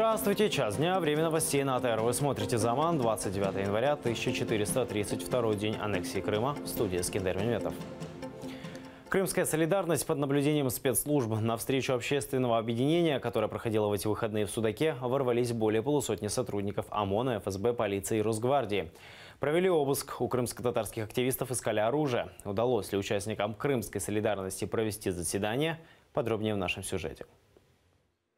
Здравствуйте, час дня, время новостей на АТР. Вы смотрите «Заман», 29 января, 1432 день аннексии Крыма. В студии Скиндер Меметов. Крымская солидарность под наблюдением спецслужб. На встречу общественного объединения, которая проходила в эти выходные в Судаке, ворвались более полусотни сотрудников ОМОНа, ФСБ, полиции и Росгвардии. Провели обыск. У крымско-татарских активистов искали оружие. Удалось ли участникам Крымской солидарности провести заседание? Подробнее в нашем сюжете.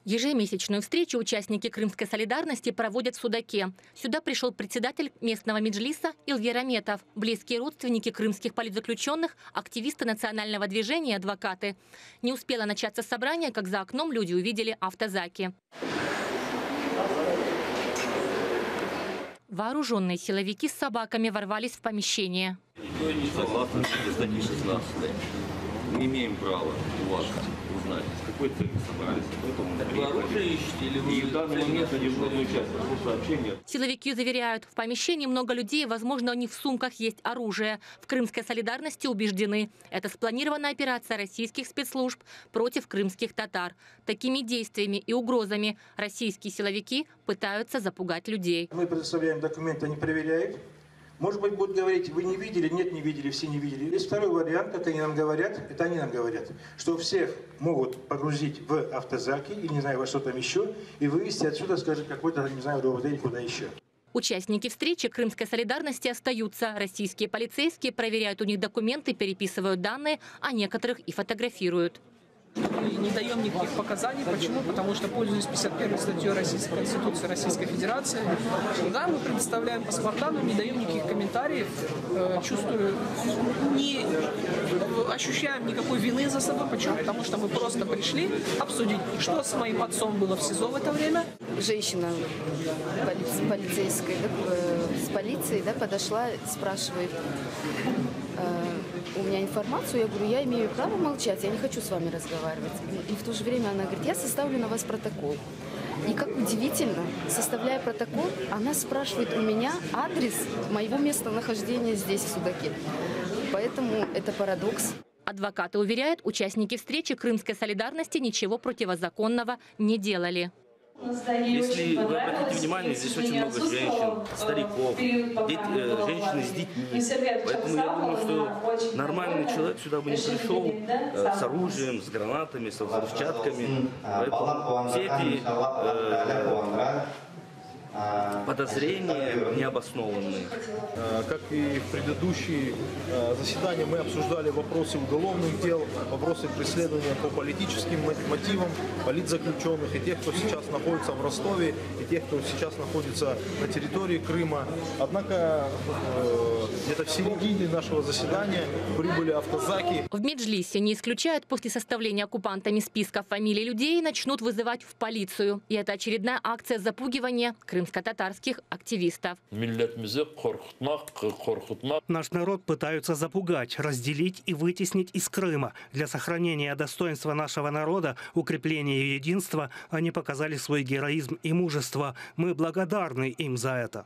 Ежемесячную встречу участники Крымской солидарности проводят в Судаке. Сюда пришел председатель местного меджлиса Илвер Аметов, близкие родственники крымских политзаключенных, активисты национального движения и адвокаты. Не успело начаться собрание, как за окном люди увидели автозаки. Вооруженные силовики с собаками ворвались в помещение. Никто не согласен с статьей 16. Мы имеем право у вас узнать, с какой целью собрались. Вы оружие ищете или вы в данный момент одержимую часть сообщения? Силовики заверяют, в помещении много людей, возможно, у них в сумках есть оружие. В Крымской солидарности убеждены, это спланированная операция российских спецслужб против крымских татар. Такими действиями и угрозами российские силовики пытаются запугать людей. Мы предоставляем документы, они проверяют. Может быть, будут говорить, вы не видели, нет, не видели, все не видели. Есть второй вариант, как они нам говорят, это они нам говорят, что всех могут погрузить в автозаки, или не знаю, во что там еще, и вывезти отсюда, скажем, какой-то, не знаю, РОВД или куда еще. Участники встречи Крымской солидарности остаются. Российские полицейские проверяют у них документы, переписывают данные, а некоторых и фотографируют. Мы не даем никаких показаний. Почему? Потому что, пользуясь 51 статьей Российской Конституции Российской Федерации, да, мы предоставляем паспорта, но не даем никаких комментариев. Чувствую, не ощущаем никакой вины за собой. Почему? Потому что мы просто пришли обсудить, что с моим отцом было в СИЗО в это время. Женщина полицейская, с полицией, подошла, спрашивает у меня информацию, я говорю, я имею право молчать, я не хочу с вами разговаривать. И в то же время она говорит, я составлю на вас протокол. И как удивительно, составляя протокол, она спрашивает у меня адрес моего местонахождения здесь, в Судаке. Поэтому это парадокс. Адвокаты уверяют, участники встречи Крымской солидарности ничего противозаконного не делали. Если вы обратите внимание, здесь очень много женщин, стариков, женщины с детьми. Поэтому я думаю, что нормальный человек сюда бы не пришел с оружием, с гранатами, с взрывчатками. Поэтому все эти подозрения необоснованные. Как и в предыдущие заседания, мы обсуждали вопросы уголовных дел, вопросы преследования по политическим мотивам политзаключенных и тех, кто сейчас находится в Ростове, и тех, кто сейчас находится на территории Крыма. Однако где-то в середине нашего заседания прибыли автозаки. В Меджлисе не исключают, после составления оккупантами списков фамилий людей начнут вызывать в полицию. И это очередная акция запугивания крымско-татарских активистов. Наш народ пытаются запугать, разделить и вытеснить из Крыма. Для сохранения достоинства нашего народа, укрепления единства, они показали свой героизм и мужество. Мы благодарны им за это.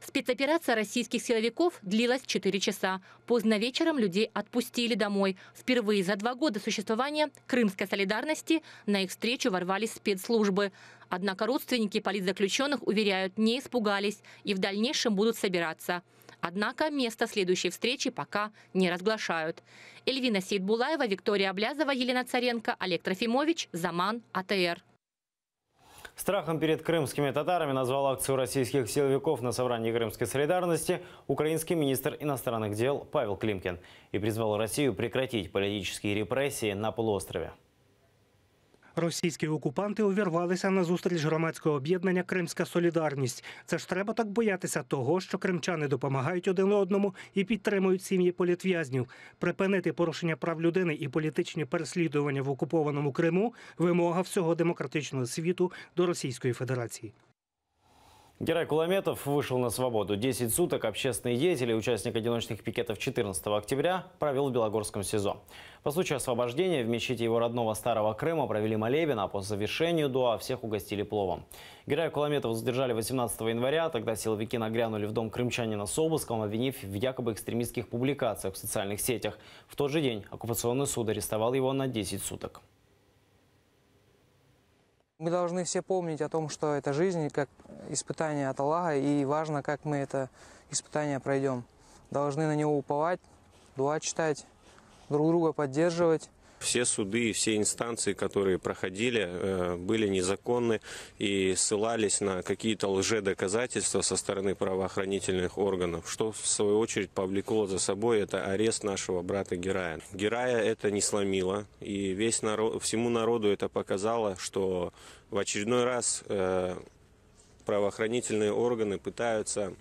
Спецоперация российских силовиков длилась 4 часа. Поздно вечером людей отпустили домой. Впервые за 2 года существования Крымской солидарности на их встречу ворвались спецслужбы. Однако родственники политзаключенных уверяют, не испугались и в дальнейшем будут собираться. Однако место следующей встречи пока не разглашают. Эльвина Сейдбулаева, Виктория Облязова, Елена Царенко, Олег Трофимович, Заман, АТР. Страхом перед крымскими татарами назвал акцию российских силовиков на собрании Крымской солидарности украинский министр иностранных дел Павел Климкин и призвал Россию прекратить политические репресії на полуострові. Російські окупанти увірвалися на зустріч громадського об'єднання «Кримська солідарність». Це ж треба так боятися того, що кримчани допомагають один одному і підтримують сім'ї політв'язнів. Припинити порушення прав людини і політичні переслідування в окупованому Криму – вимога всього демократичного світу до Російської Федерації. Герай Куламетов вышел на свободу. 10 суток общественный деятель и участник одиночных пикетов 14 октября провел в Белогорском СИЗО. По случаю освобождения в мечети его родного Старого Крыма провели молебен, а по завершению дуа всех угостили пловом. Герая Куламетова задержали 18 января. Тогда силовики нагрянули в дом крымчанина с обыском, обвинив в якобы экстремистских публикациях в социальных сетях. В тот же день оккупационный суд арестовал его на 10 суток. Мы должны все помнить о том, что это жизнь как испытание от Аллаха, и важно, как мы это испытание пройдем. Должны на него уповать, дуа читать, друг друга поддерживать. Все суды и все инстанции, которые проходили, были незаконны и ссылались на какие-то лжедоказательства со стороны правоохранительных органов, что в свою очередь повлекло за собой это арест нашего брата Герая. Герая это не сломило, и всему народу это показало, что в очередной раз правоохранительные органы пытаются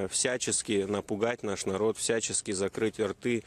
всячески напугать наш народ, всячески закрыть рты.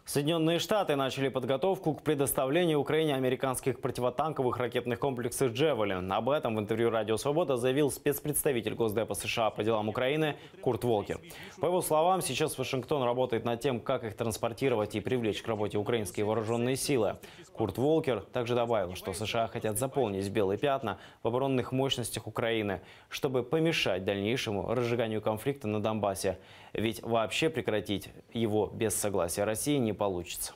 Соединенные Штаты начали подготовку к предоставлению Украине американских противотанковых ракетных комплексов «Джевелин». Об этом в интервью «Радио Свобода» заявил спецпредставитель Госдепа США по делам Украины Курт Волкер. По его словам, сейчас Вашингтон работает над тем, как их транспортировать и привлечь к работе украинские вооруженные силы. Курт Волкер также добавил, что США хотят заполнить белые пятна в оборонных мощностях Украины, чтобы помешать дальнейшему разжиганию конфликта на Донбассе. Ведь вообще прекратить его без согласия России не получится.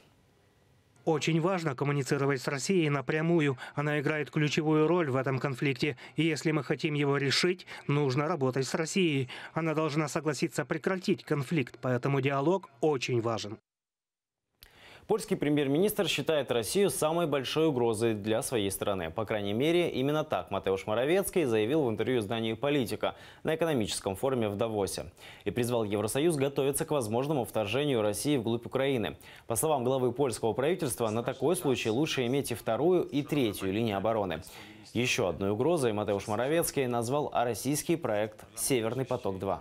Очень важно коммуницировать с Россией напрямую. Она играет ключевую роль в этом конфликте. И если мы хотим его решить, нужно работать с Россией. Она должна согласиться прекратить конфликт, поэтому диалог очень важен. Польский премьер-министр считает Россию самой большой угрозой для своей страны. По крайней мере, именно так Матеуш Моровецкий заявил в интервью изданию «Политика» на экономическом форуме в Давосе. И призвал Евросоюз готовиться к возможному вторжению России вглубь Украины. По словам главы польского правительства, на такой случай лучше иметь и вторую, и третью линии обороны. Еще одной угрозой Матеуш Моровецкий назвал российский проект «Северный поток-2».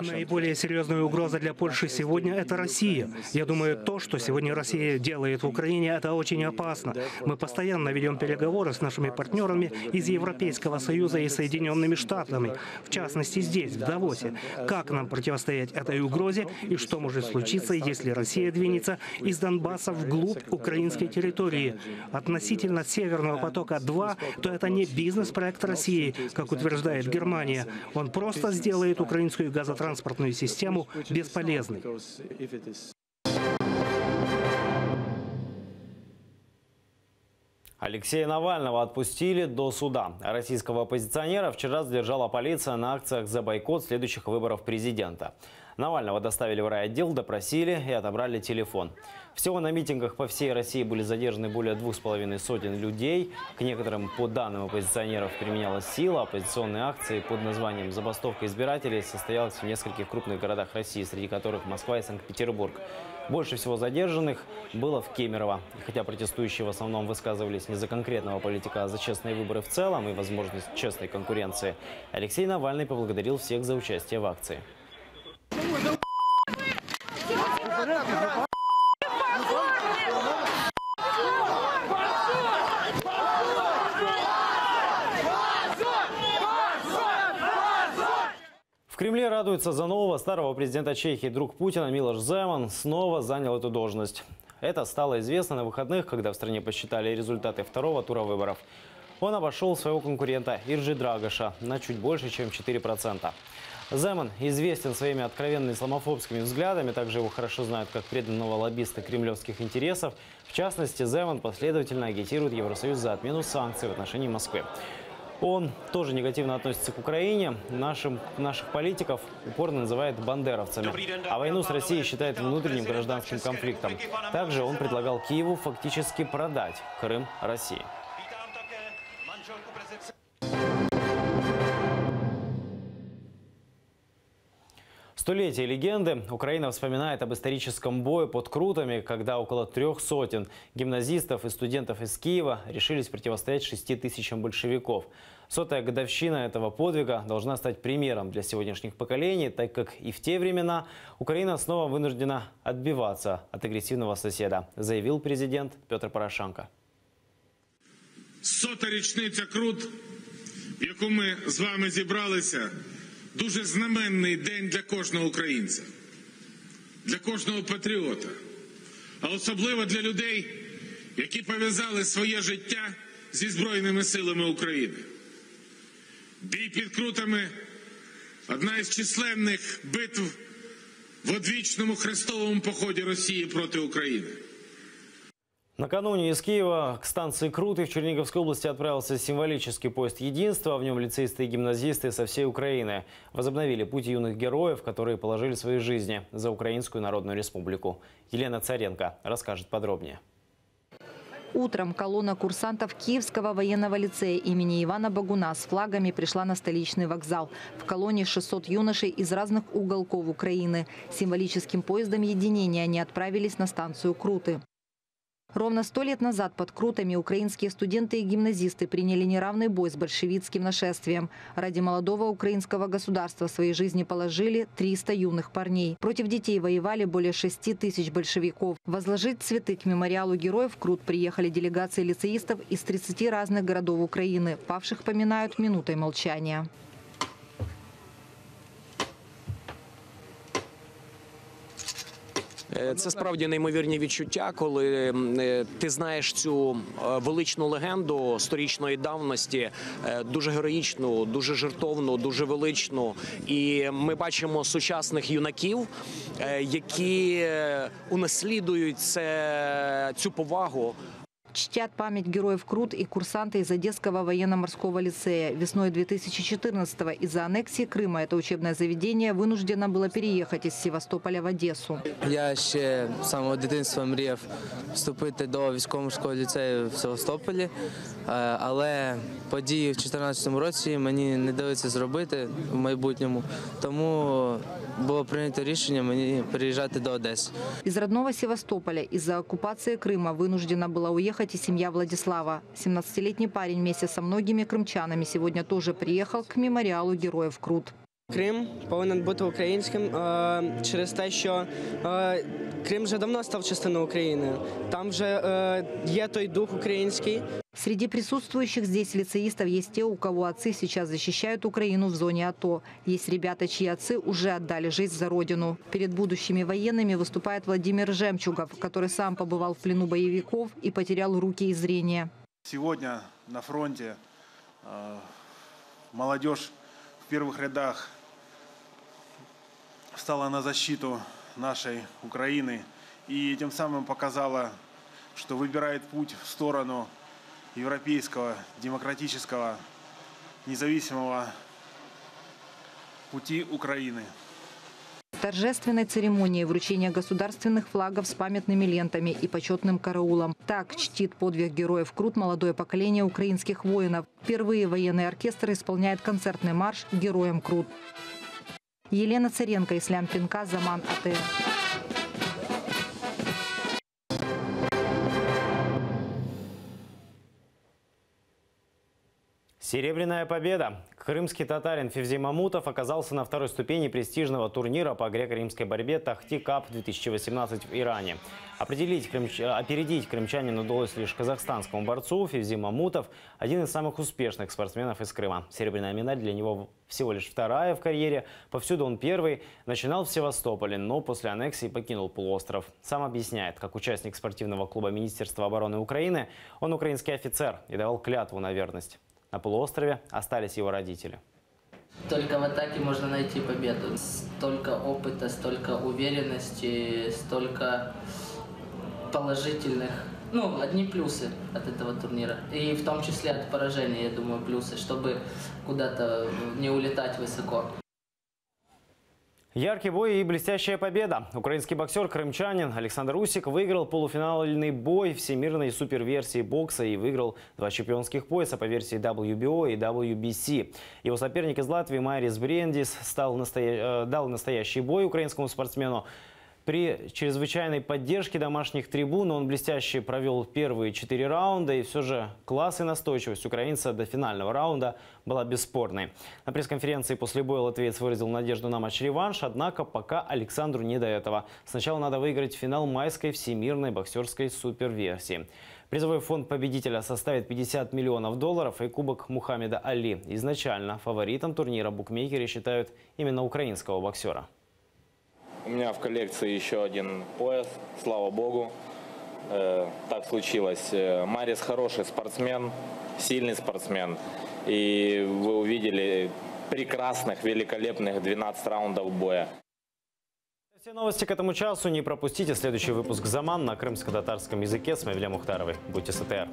Наиболее серьезная угроза для Польши сегодня – это Россия. Я думаю, то, что сегодня Россия делает в Украине, это очень опасно. Мы постоянно ведем переговоры с нашими партнерами из Европейского Союза и Соединенными Штатами, в частности здесь, в Давосе. Как нам противостоять этой угрозе и что может случиться, если Россия двинется из Донбасса вглубь украинской территории? Относительно Северного потока-2, то это не бизнес-проект России, как утверждает Германия. Он просто сделает украинскую газотранспортную систему бесполезной. Алексея Навального отпустили до суда. Российского оппозиционера вчера задержала полиция на акциях за бойкот следующих выборов президента. Навального доставили в райотдел, допросили и отобрали телефон. Всего на митингах по всей России были задержаны более 2,5 людей. К некоторым, по данным оппозиционеров, применялась сила. Оппозиционные акции под названием «Забастовка избирателей» состоялась в нескольких крупных городах России, среди которых Москва и Санкт-Петербург. Больше всего задержанных было в Кемерово. И хотя протестующие в основном высказывались не за конкретного политика, а за честные выборы в целом и возможность честной конкуренции, Алексей Навальный поблагодарил всех за участие в акции. В Кремле радуются за нового старого президента Чехии. Друг Путина Милош Земан снова занял эту должность. Это стало известно на выходных, когда в стране посчитали результаты второго тура выборов. Он обошел своего конкурента Ирджи Драгоша на чуть больше, чем 4%. Земан известен своими откровенно исламофобскими взглядами. Также его хорошо знают как преданного лоббиста кремлевских интересов. В частности, Земан последовательно агитирует Евросоюз за отмену санкций в отношении Москвы. Он тоже негативно относится к Украине. Наших политиков упорно называет бандеровцами. А войну с Россией считает внутренним гражданским конфликтом. Также он предлагал Киеву фактически продать Крым России. Столетие легенды. Украина вспоминает об историческом бое под Крутами, когда около 300 гимназистов и студентов из Киева решились противостоять 6 тысячам большевиков. 100-я годовщина этого подвига должна стать примером для сегодняшних поколений, так как и в те времена Украина снова вынуждена отбиваться от агрессивного соседа, заявил президент Петр Порошенко. 100-та річниця Крут, в яку ми з вами зібралися, дуже знаменний день для кожного українця, для кожного патріота, а особливо для людей, які пов'язали своє життя зі Збройними силами України. Бій під Крутами – одна із численних битв в одвічному хрестовому поході Росії проти України. Накануне из Киева к станции Круты в Черниговской области отправился символический поезд «Единство». В нем лицеисты и гимназисты со всей Украины возобновили путь юных героев, которые положили свои жизни за Украинскую Народную Республику. Елена Царенко расскажет подробнее. Утром колонна курсантов Киевского военного лицея имени Ивана Богуна с флагами пришла на столичный вокзал. В колонне 600 юношей из разных уголков Украины. Символическим поездом единения они отправились на станцию Круты. Ровно 100 лет назад под Крутами украинские студенты и гимназисты приняли неравный бой с большевистским нашествием. Ради молодого украинского государства свои жизни положили 300 юных парней. Против детей воевали более 6 тысяч большевиков. Возложить цветы к мемориалу героев Крут приехали делегации лицеистов из 30 разных городов Украины. Павших поминают минутой молчания. Це справді неймовірні відчуття, коли ти знаєш цю величну легенду сторічної давності, дуже героїчну, дуже жертовну, дуже величну. І ми бачимо сучасних юнаків, які унаслідують цю повагу. Чтят память героев Крут и курсанты из Одесского военно-морского лицея. Весной 2014-го из-за аннексии Крыма это учебное заведение вынуждено было переехать из Севастополя в Одессу. Я ще з самого дитинства мріяв вступити до військово-морського ліцею в Севастополі, але події в 2014 році мені не дали це зробити в майбутньому, тому було прийнято рішення мені переїжджати до Одеси. Из родного Севастополя из-за оккупации Крыма вынуждена была уехать и семья Владислава. 17-летний парень вместе со многими крымчанами сегодня тоже приехал к мемориалу героев Крут. Крим повинен бути українським через те, що Крим вже давно став частиною України. Там вже є той дух український. Среди присутствующих здесь лицеистов есть те, у кого отцы сейчас защищают Украину в зоне АТО. Есть ребята, чьи отцы уже отдали жизнь за родину. Перед будущими военными выступает Владимир Жемчугов, который сам побывал в плену боевиков и потерял руки и зрение. Сегодня на фронте молодежь в первых рядах встала на защиту нашей Украины и тем самым показала, что выбирает путь в сторону европейского, демократического, независимого пути Украины. Торжественной церемонии вручения государственных флагов с памятными лентами и почетным караулом. Так чтит подвиг героев Крут молодое поколение украинских воинов. Впервые военный оркестр исполняет концертный марш «Героям Крут». Елена Царенко, Ислам Пинка, Заман АТР. Серебряная победа. Крымский татарин Февзи Мамутов оказался на второй ступени престижного турнира по греко-римской борьбе «Тахти Кап 2018» в Иране. Опередить крымчанину удалось лишь казахстанскому борцу. Февзи Мамутов – один из самых успешных спортсменов из Крыма. Серебряная медаль для него всего лишь вторая в карьере. Повсюду он первый. Начинал в Севастополе, но после аннексии покинул полуостров. Сам объясняет, как участник спортивного клуба Министерства обороны Украины, он украинский офицер и давал клятву на верность. На полуострове остались его родители. Только в атаке можно найти победу. Столько опыта, столько уверенности, столько положительных, одни плюсы от этого турнира. И в том числе от поражения, я думаю, плюсы, чтобы куда-то не улетать высоко. Яркий бой и блестящая победа. Украинский боксер-крымчанин Александр Усик выиграл полуфинальный бой всемирной суперверсии бокса и выиграл 2 чемпионских пояса по версии WBO и WBC. Его соперник из Латвии Майрис Брендис дал настоящий бой украинскому спортсмену. При чрезвычайной поддержке домашних трибун он блестяще провел первые 4 раунда. И все же класс и настойчивость украинца до финального раунда была бесспорной. На пресс-конференции после боя латвиец выразил надежду на матч-реванш. Однако пока Александру не до этого. Сначала надо выиграть финал майской всемирной боксерской суперверсии. Призовой фонд победителя составит $50 миллионов и кубок Мухаммеда Али. Изначально фаворитом турнира букмекеры считают именно украинского боксера. У меня в коллекции еще один пояс, слава богу. Так случилось. Марис хороший спортсмен, сильный спортсмен. И вы увидели прекрасных, великолепных 12 раундов боя. Все новости к этому часу. Не пропустите следующий выпуск «Заман» на крымско-татарском языке с Мавилем Мухтаровой. Будьте с АТР.